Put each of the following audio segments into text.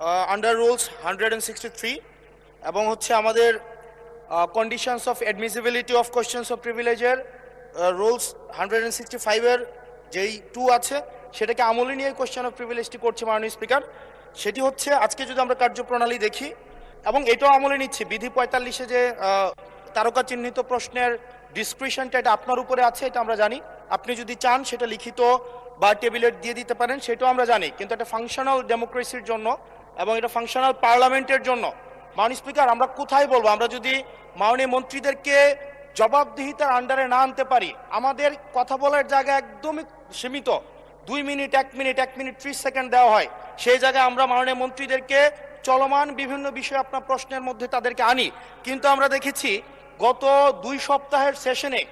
Under rules 163 এবং হচ্ছে আমাদের conditions of admissibility of questions of প্রিভিলেজের রুলস 165-এর যেই 2 আছে সেটাকে আমলে নিয়ে কোয়েশ্চেন অফ প্রিভিলেজটি করছে মাননীয় স্পিকার। সেটি হচ্ছে আজকে যদি আমরা কার্যপ্রণালী দেখি এবং এটাও আমলে নিচ্ছি বিধি 45-এ যে তারকা চিহ্নিত প্রশ্নের ডিসক্রিপশনটা এটা আপনার উপরে আছে, এটা আমরা জানি। আপনি যদি চান সেটা লিখিত বা টেবিলে দিয়ে দিতে পারেন, সেটাও আমরা জানি। কিন্তু একটা ফাংশনাল ডেমোক্রেসির জন্য এবং এটা ফাংশনাল পার্লামেন্টের জন্য মাননীয় স্পিকার আমরা কোথায় বলবো, আমরা যদি মাননীয় মন্ত্রীদেরকে জবাবদিহিতার আন্ডারে না আনতে পারি, আমাদের কথা বলার জায়গা একদমই সীমিত, 2 মিনিট 1 মিনিট 1 মিনিট 30 সেকেন্ড দেওয়া হয়, সেই জায়গায় আমরা মাননীয় মন্ত্রীদেরকে চলমান বিভিন্ন বিষয়ে আপনার প্রশ্নের মধ্যে তাদেরকে আনি। কিন্তু আমরা দেখেছি গত 2 সপ্তাহের সেশনে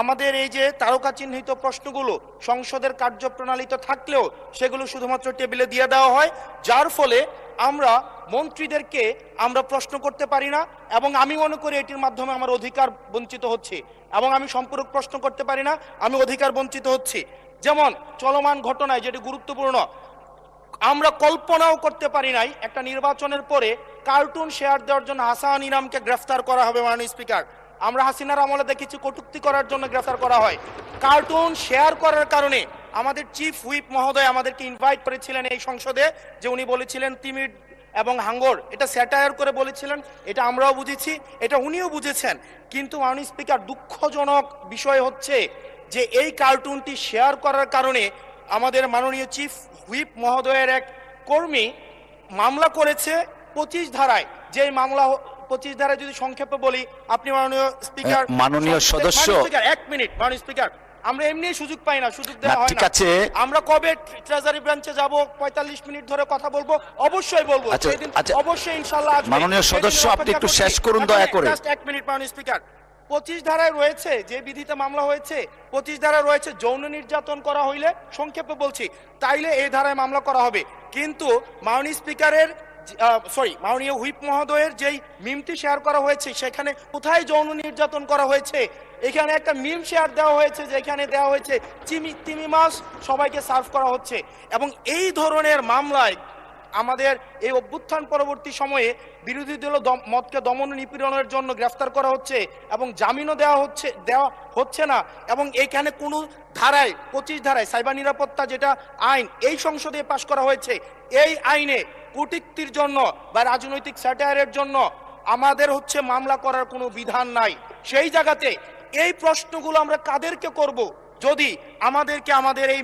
আমাদের এই যে তারকা চিহ্নিত প্রশ্নগুলো সংসদের কার্যপ্রণালীতে থাকলেও সেগুলো শুধুমাত্র টেবিলে দিয়ে দেওয়া হয়, যার ফলে আমরা মন্ত্রীদেরকে আমরা প্রশ্ন করতে পারি না এবং আমি মনে করি এটির মাধ্যমে আমার অধিকার বঞ্চিত হচ্ছে এবং আমি সম্পূরক প্রশ্ন করতে পারি না, আমি অধিকার বঞ্চিত হচ্ছি। যেমন চলমান ঘটনায় যেটি গুরুত্বপূর্ণ, আমরা কল্পনাও করতে পারি নাই একটা নির্বাচনের পরে কার্টুন শেয়ার দেওয়ার জন্য হাসান ইনামকে গ্রেফতার করা হবে মাননীয় স্পিকার। আমরা হাসিনার আমলে দেখেছি কটূক্তি করার জন্য গ্রেফতার করা হয়, কার্টুন শেয়ার করার কারণে আমাদের চিফ হুইপ মহোদয় আমাদেরকে ইনভাইট করেছিলেন এই সংসদে, যে উনি বলেছিলেন তিমির এবং হাঙ্গর, এটা স্যাটায়ার করে বলেছিলেন, এটা আমরাও বুঝেছি, এটা উনিও বুঝেছেন। কিন্তু মাননীয় স্পিকার দুঃখজনক বিষয় হচ্ছে যে এই কার্টুনটি শেয়ার করার কারণে আমাদের মাননীয় চিফ হুইপ মহোদয়ের এক কর্মী মামলা করেছে 25 ধারায়। যে মামলা 25 ধারায় যদি সংক্ষেপে বলি, আপনি মাননীয় স্পিকার, মাননীয় সদস্য 1 মিনিট মাননীয় স্পিকার, আমরা এমনি সুযোগ পাই না, সুযোগ দেওয়া হয় ঠিক না। আছে, আমরা কবে ট্রেজারি ব্রাঞ্চে যাব, 45 মিনিট ধরে কথা বলবো, অবশ্যই বলবো, সেদিন অবশ্যই ইনশাআল্লাহ আসবে। মাননীয় সদস্য আপনি একটু শেষ করুন দয়া করে। জাস্ট 1 মিনিট মাননীয় স্পিকার। 25 ধারায় রয়েছে, যে বিধিতে মামলা হয়েছে 25 ধারায় রয়েছে যৌন নির্যাতন করা হইলে, সংক্ষেপে বলছি, তাইলে এই ধারায় মামলা করা হবে। কিন্তু মাননীয় স্পিকারের মাননীয় হুইপ মহোদয়ের যেই মিমটি শেয়ার করা হয়েছে সেখানে কোথায় যৌন নির্যাতন করা হয়েছে? এখানে একটা মিম শেয়ার দেওয়া হয়েছে যেখানে দেওয়া হয়েছে তিমি মাছ সবাইকে সার্ভ করা হচ্ছে। এবং এই ধরনের মামলায় আমাদের এই অভ্যুত্থান পরবর্তী সময়ে বিরোধী দল মতকে দমন নিপীড়নের জন্য গ্রেফতার করা হচ্ছে এবং জামিনও দেওয়া হচ্ছে না। এবং এইখানে কোনো ধারায় 25 ধারায় সাইবার নিরাপত্তা যেটা আইন এই সংসদে পাশ করা হয়েছে, এই আইনে কূটনীতির জন্য বা রাজনৈতিক স্যাটায়ারের জন্য আমাদের হচ্ছে মামলা করার কোনো বিধান নাই। সেই জায়গাতে এই প্রশ্নগুলো আমরা কাদেরকে করব? যদি আমাদেরকে আমাদের এই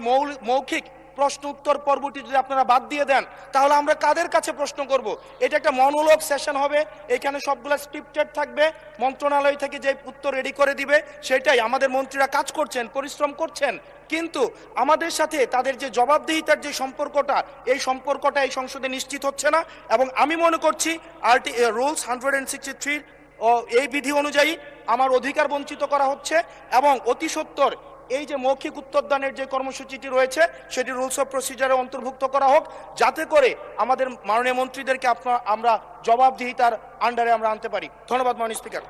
মৌখিক প্রশ্ন উত্তর পর্বটি যদি আপনারা বাদ দিয়ে দেন, তাহলে আমরা কাদের কাছে প্রশ্ন করব? এটা একটা মনোলগ সেশন হবে, এখানে সবগুলো স্ক্রিপ্টেড থাকবে, মন্ত্রণালয় থেকে যে উত্তর রেডি করে দিবে সেটাই। আমাদের মন্ত্রীরা কাজ করছেন, পরিশ্রম করছেন, কিন্তু আমাদের সাথে তাদের যে জবাবদিহিতার যে সম্পর্কটা, এই সম্পর্কটা এই সংসদে নিশ্চিত হচ্ছে না। এবং আমি মনে করছি রুলস 163 এই বিধি অনুযায়ী আমার অধিকার বঞ্চিত করা হচ্ছে এবং অতি সত্বর এই যে মৌখিক উত্তরদানের যে কর্মসূচিটি রয়েছে সেটি রুলস অফ প্রসিজারে অন্তর্ভুক্ত করা হোক, যাতে করে আমাদের মাননীয় মন্ত্রীদেরকে আমরা জবাবদিহিতার আন্ডারে আমরা আনতে পারি। ধন্যবাদ মাননীয় স্পিকার।